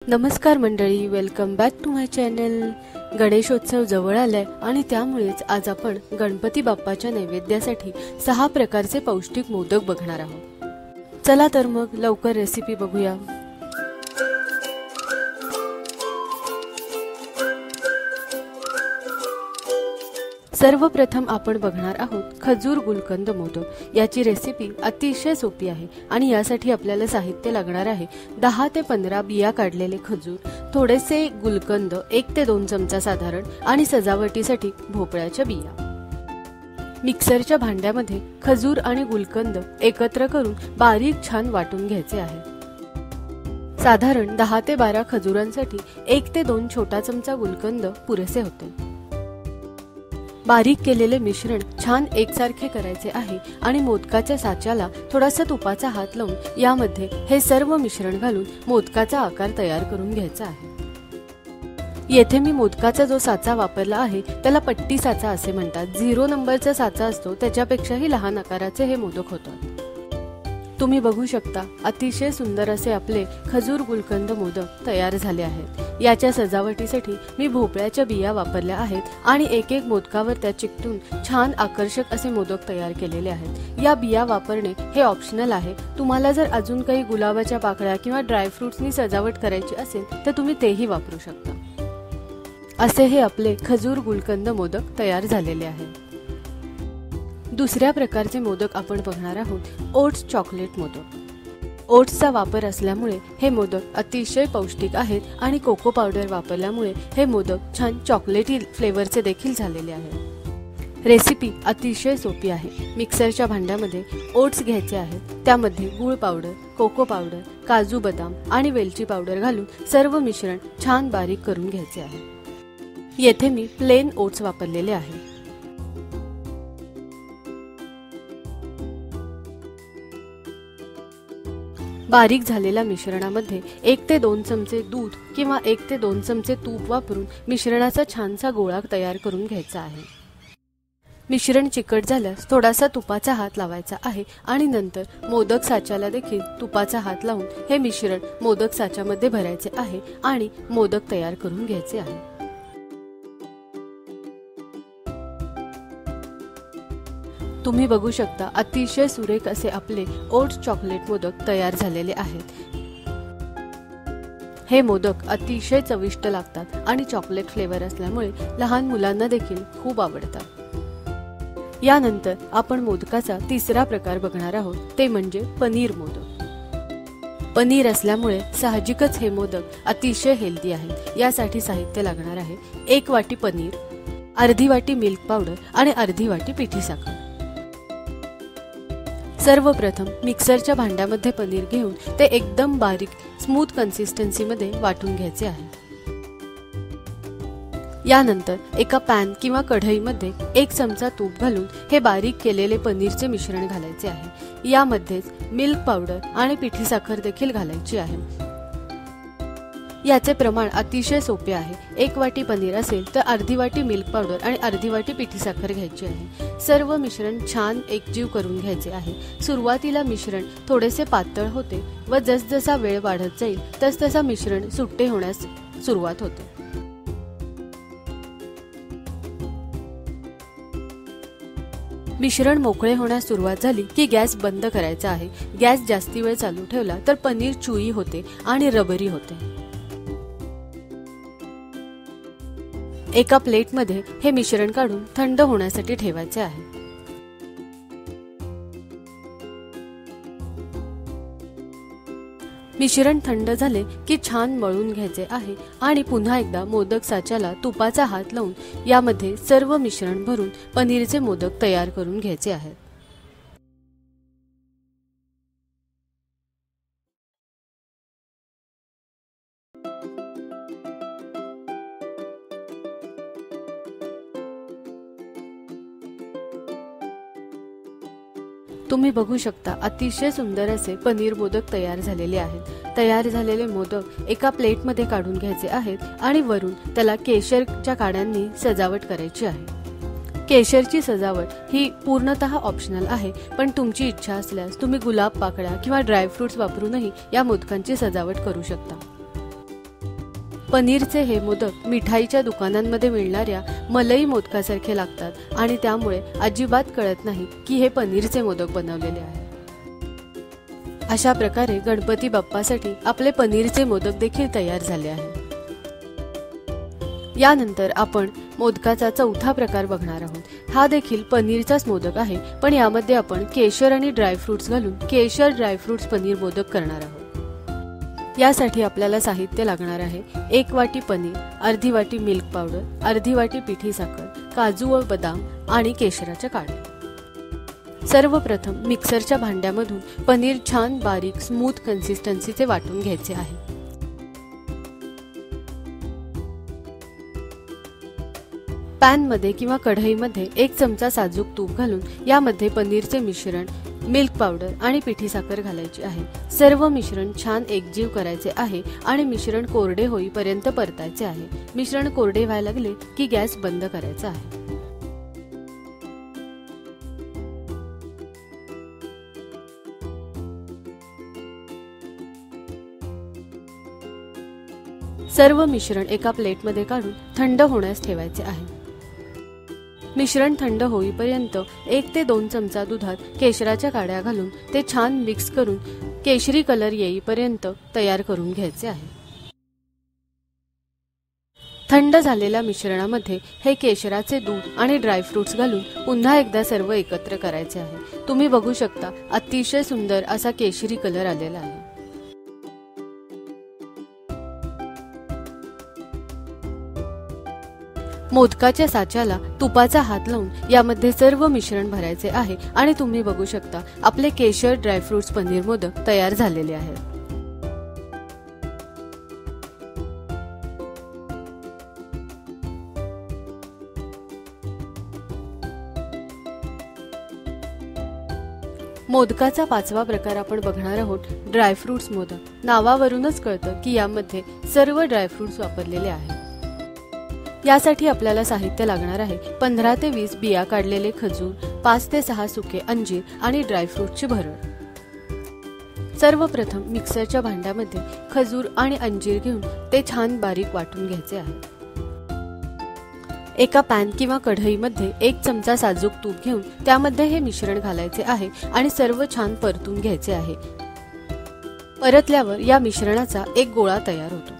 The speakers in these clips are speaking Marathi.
नमस्कार मंडळी, welcome back to my channel. Ganeshotsav जवळ आलाय आणि त्यामुळेच आज आपण गणपती बाप्पाच्या नैवेद्यासाठी 6 प्रकारचे पौष्टिक मोदक बघणार आहोत। चला तर मग लवकर रेसिपी बघूया। सर्वप्रथम आपण बघणार आहोत खजूर गुलकंद मोदक। याची रेसिपी अतिशय सोपी आहे आणि यासाठी आपल्याला साहित्य लागणार आहे 10 ते 15 बिया काढलेले खजूर, थोडेसे गुलकंद 1 ते 2 चमचा साधारण आणि सजावटीसाठी भोपळ्याच्या बिया। मिक्सरच्या भांड्यामध्ये खजूर आणि गुलकंद एकत्र करून बारीक छान वाटून घ्यायचे आहे। साधारण 10 ते 12 खजुरांसाठी 1 ते 2 छोटा चमचा गुलकंद पुरेसे होते। बारीक केलेले मिश्रण छान एकसारखे करायचे आहे आणि मोदकाच्या साच्याला थोडासा तुपाचा हात लावून यामध्ये हे सर्व मिश्रण घालून मोदकाचा आकार तयार करून घ्यायचा आहे। येथे मी मोदकाचा जो साचा वापरला आहे त्याला पट्टी साचा असे म्हणतात। 0 नंबरचा साचा असतो त्याच्यापेक्षाही लहान आकाराचे हे मोदक होतात। तुम्ही बघू शकता अतिशय सुंदर असे आपले खजूर गुलकंद मोदक तयार झाले आहेत। याच्या सजावटीसाठी मी भोपळ्याच्या बिया वापरल्या आहेत आणि एक एक मोदकावर त्या चिकटून छान आकर्षक असे मोदक तयार केलेले आहेत। या बिया वापरणे हे ऑप्शनल आहे। तुम्हाला जर अजून काही गुलाबाच्या पाकळ्या किंवा ड्रायफ्रुट्सनी सजावट करायची असेल तर तुम्ही तेही वापरू शकता। असे हे आपले खजूर गुलकंद मोदक तयार झालेले आहेत। दुसऱ्या प्रकारचे मोदक आपण बघणार आहोत ओट्स चॉकलेट मोदक। ओट्सचा वापर असल्यामुळे हे मोदक अतिशय पौष्टिक आहेत आणि कोको पावडर वापरल्यामुळे हे मोदक छान चॉकलेटी फ्लेवरचे देखील झालेले आहेत। रेसिपी अतिशय सोपी आहे। मिक्सरच्या भांड्यामध्ये ओट्स घ्यायचे आहेत, त्यामध्ये गूळ पावडर, कोको पावडर, काजू बदाम आणि वेलची पावडर घालून सर्व मिश्रण छान बारीक करून घ्यायचे आहे। येथे मी प्लेन ओट्स वापरलेले आहे। बारीक झालेल्या मिश्रणामध्ये 1 ते 2 चमचे दूध किंवा 1 ते 2 चमचे तूप वापरून मिश्रणाचा छानसा गोळा तयार करून घ्यायचा आहे। मिश्रण चिकट झाल्यास थोडासा तुपाचा हात लावायचा आहे आणि नंतर मोदक साच्याला देखील तुपाचा हात लावून हे मिश्रण मोदक साच्यामध्ये भरायचे आहे आणि मोदक तयार करून घ्यायचे आहे। तुम्ही बघू शकता अतिशय सुरेख असे आपले ओट्स चॉकलेट मोदक तयार झालेले आहेत। हे मोदक अतिशय चविष्ट लागतात आणि चॉकलेट फ्लेवर असल्यामुळे लहान मुलांना देखील खूप आवडतात। यानंतर आपण मोदकाचा तिसरा प्रकार बघणार आहोत, ते म्हणजे पनीर मोदक। पनीर असल्यामुळे साहजिकच हे मोदक अतिशय हेल्दी आहेत। यासाठी साहित्य लागणार आहे 1 वाटी पनीर, अर्धी वाटी मिल्क पावडर आणि अर्धी वाटी पिठी साखर। सर्वप्रथम मिक्सरच्या भांड्यामध्ये पनीर घेऊन ते एकदम बारीक स्मूथ कन्सिस्टन्सी मध्ये वाटून घ्यायचे आहे। यानंतर एका पॅन किंवा कढईमध्ये 1 चमचा तूप घालून हे बारीक केलेले पनीरचे मिश्रण घालायचे आहे। यामध्येच मिल्क पावडर आणि पिठी साखर देखील घालायची आहे। याचे प्रमाण अतिशय सोपे आहे। 1 वाटी पनीर असेल तर अर्धी वाटी मिल्क पावडर आणि अर्धी वाटी पिठी साखर घ्यायची आहे। सर्व मिश्रण छान एकजीव करून घ्यायचे आहे। सुरुवातीला मिश्रण थोडेसे पातळ होते व जसजसा वेळ वाढत जाईल तसतसा मिश्रण सुट्टे होण्यास सुरुवात होते। मिश्रण मोकळे होण्यास सुरुवात झाली की गॅस बंद करायचा आहे। गॅस जास्ती वेळ चालू ठेवला तर पनीर चुई होते आणि रबरी होते। एका प्लेटमध्ये हे मिश्रण काढून थंड होण्यासाठी ठेवायचे आहे। मिश्रण थंड झाले की छान मळून घ्यायचे आहे आणि पुन्हा एकदा मोदक साच्याला तुपाचा हात लावून यामध्ये सर्व मिश्रण भरून पनीरचे मोदक तयार करून घ्यायचे आहेत। तुम्ही बघू शकता अतिशय सुंदर असे पनीर मोदक तयार झालेले आहेत। तयार झालेले मोदक एका प्लेटमध्ये काढून घ्यायचे आहेत आणि वरून त्याला केशरच्या काड्यांनी सजावट करायची आहे। केशरची सजावट ही पूर्णतः ऑप्शनल आहे, पण तुमची इच्छा असल्यास तुम्ही गुलाब पाकळ्या किंवा ड्रायफ्रुट्स वापरूनही या मोदकांची सजावट करू शकता। पनीरचे हे मोदक मिठाईच्या दुकानांमध्ये मिळणाऱ्या मलई मोदकासारखे लागतात आणि त्यामुळे अजिबात कळत नाही की हे पनीरचे मोदक बनवलेले आहे। अशा प्रकारे गणपती बाप्पासाठी आपले पनीरचे मोदक देखील तयार झाले आहे। यानंतर आपण मोदकाचा चौथा प्रकार बघणार आहोत। हा देखील पनीरचाच मोदक आहे, पण यामध्ये आपण केशर आणि ड्रायफ्रुट्स घालून केशर ड्रायफ्रुट्स पनीर मोदक करणार आहोत। यासाठी आपल्याला साहित्य लागणार आहे 1 वाटी पनीर, अर्धी वाटी मिल्क पावडर, अर्धी वाटी पिठी साखर, काजू व बदाम आणि केशराच्या काड्या। सर्वप्रथम मिक्सरच्या भांड्यामधून पनीर छान बारीक स्मूथ कन्सिस्टन्सीचे वाटून घ्यायचे आहे। पॅन मध्ये किंवा कढईमध्ये 1 चमचा साजूक तूप घालून यामध्ये पनीरचे मिश्रण, मिल्क पावडर आणि पिठी साखर घालायची आहे। सर्व मिश्रण छान एकजीव करायचे आहे आणि मिश्रण कोरडे होईपर्यंत परतायचे आहे। मिश्रण कोरडे व्हायला लागले की गॅस बंद करायचा आहे। सर्व मिश्रण एका प्लेटमध्ये काढून थंड होण्यास ठेवायचे आहे। मिश्रण थंड होईपर्यंत 1 ते 2 चमचा दुधात केशराच्या काड्या घालून ते छान मिक्स करून केशरी कलर येईपर्यंत तयार करून घ्यायचे आहे। थंड झालेल्या मिश्रणामध्ये हे केशराचे दूध आणि ड्रायफ्रुट्स घालून पुन्हा एकदा सर्व एकत्र करायचे आहे। तुम्ही बघू शकता अतिशय सुंदर असा केशरी कलर आलेला आहे। मोदकाच्या साच्याला तुपाचा हात लावून यामध्ये सर्व मिश्रण भरायचे आहे आणि तुम्ही बघू शकता आपले केशर ड्रायफ्रुट्स पनीर मोदक तयार झालेले आहेत। मोदकाचा 5वा प्रकार आपण बघणार आहोत ड्रायफ्रुट्स मोदक। नावावरूनच कळतं की यामध्ये सर्व ड्रायफ्रुट्स वापरलेले आहेत। यासाठी आपल्याला साहित्य लागणार आहे 15 ते 20 बिया काढलेले खजूर, 5 ते 6 सुके अंजीर आणि ड्रायफ्रुटची भरड। सर्वप्रथम मिक्सरच्या भांड्यामध्ये खजूर आणि अंजीर घेऊन ते छान बारीक वाटून घ्यायचे आहे। एका पॅन किंवा कढईमध्ये 1 चमचा साजूक तूप घेऊन त्यामध्ये हे मिश्रण घालायचे आहे आणि सर्व छान परतून घ्यायचे आहे। परतल्यावर या मिश्रणाचा एक गोळा तयार होतो।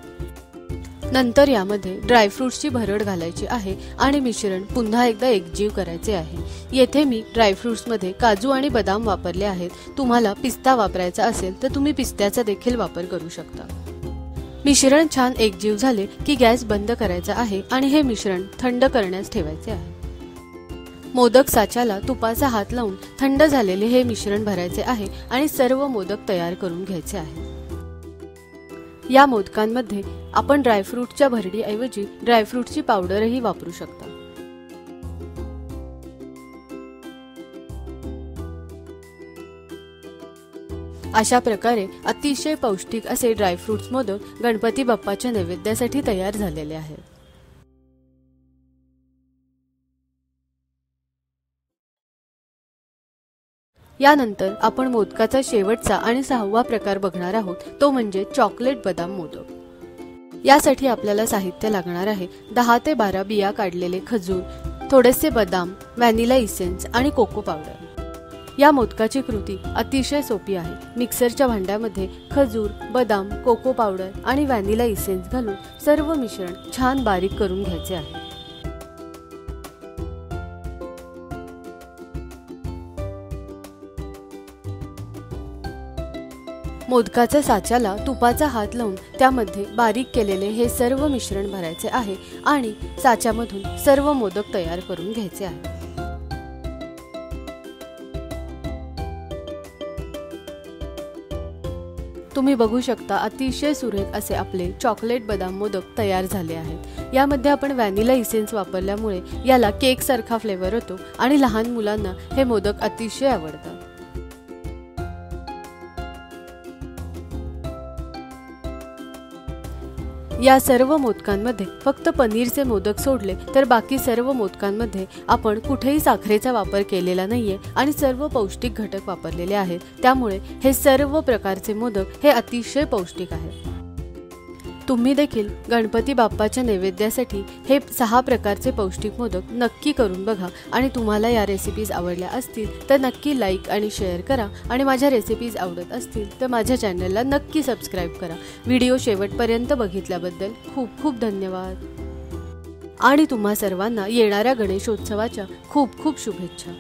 नंतर यामध्ये ड्रायफ्रुट्सची भरड घालायची आहे आणि मिश्रण पुन्हा एकदा एकजीव करायचे आहे। येथे मी ड्रायफ्रुट्समध्ये काजू आणि बदाम वापरले आहेत। तुम्हाला पिस्ता वापरायचा असेल तर तुम्ही पिस्त्याचा देखील वापर करू शकता। मिश्रण छान एकजीव झाले की गॅस बंद करायचा आहे आणि हे मिश्रण थंड करण्यास ठेवायचे आहे। मोदक साच्याला तुपाचा हात लावून थंड झालेले हे मिश्रण भरायचे आहे आणि सर्व मोदक तयार करून घ्यायचे आहे। या मोदकांमध्ये आपण ड्रायफ्रुटच्या भरडीऐवजी ड्रायफ्रुटची पावडरही वापरू शकता। अशा प्रकारे अतिशय पौष्टिक असे ड्रायफ्रुट्स मोदक गणपती बाप्पाच्या नैवेद्यासाठी तयार झालेले आहेत। यानंतर आपण मोदकाचा शेवटचा आणि 6वा प्रकार बघणार आहोत, तो म्हणजे चॉकलेट बदाम मोदक। यासाठी आपल्याला साहित्य लागणार आहे 10 ते 12 बिया काढलेले खजूर, थोडेसे बदाम, व्हॅनिला इसेन्स आणि कोको पावडर। या मोदकाची कृती अतिशय सोपी आहे। मिक्सरच्या भांड्यामध्ये खजूर, बदाम, कोको पावडर आणि व्हॅनिला इसेन्स घालून सर्व मिश्रण छान बारीक करून घ्यायचे आहे। मोदकाच्या साच्याला तुपाचा हात लावून त्यामध्ये बारीक केलेले हे सर्व मिश्रण भरायचे आहे आणि साच्यामधून सर्व मोदक तयार करून घ्यायचे आहे। तुम्ही बघू शकता अतिशय सुरेख असे आपले चॉकलेट बदाम मोदक तयार झाले आहेत। यामध्ये आपण व्हॅनिला इसेन्स वापरल्यामुळे याला केक सारखा फ्लेवर होतो आणि लहान मुलांना हे मोदक अतिशय आवडतात। या सर्व मोदकांमध्ये फक्त पनीरचे मोदक सोडले तर बाकी सर्व मोदकांमध्ये आपण कुठेही साखरेचा वापर केलेला नाहीये आणि सर्व पौष्टिक घटक वापरलेले आहेत। त्यामुळे हे सर्व प्रकारचे मोदक हे अतिशय पौष्टिक आहेत। तुम्ही देखील गणपती बाप्पाच्या नैवेद्यासाठी हे 6 प्रकारचे पौष्टिक मोदक नक्की करून बघा आणि तुम्हाला या रेसिपीज आवडल्या असतील तर नक्की लाईक आणि शेअर करा आणि माझ्या रेसिपीज आवडत असतील तर माझ्या चॅनलला नक्की सबस्क्राईब करा। व्हिडिओ शेवटपर्यंत बघितल्याबद्दल खूप खूप धन्यवाद आणि तुम्हा सर्वांना येणाऱ्या गणेशोत्सवाच्या खूप खूप शुभेच्छा।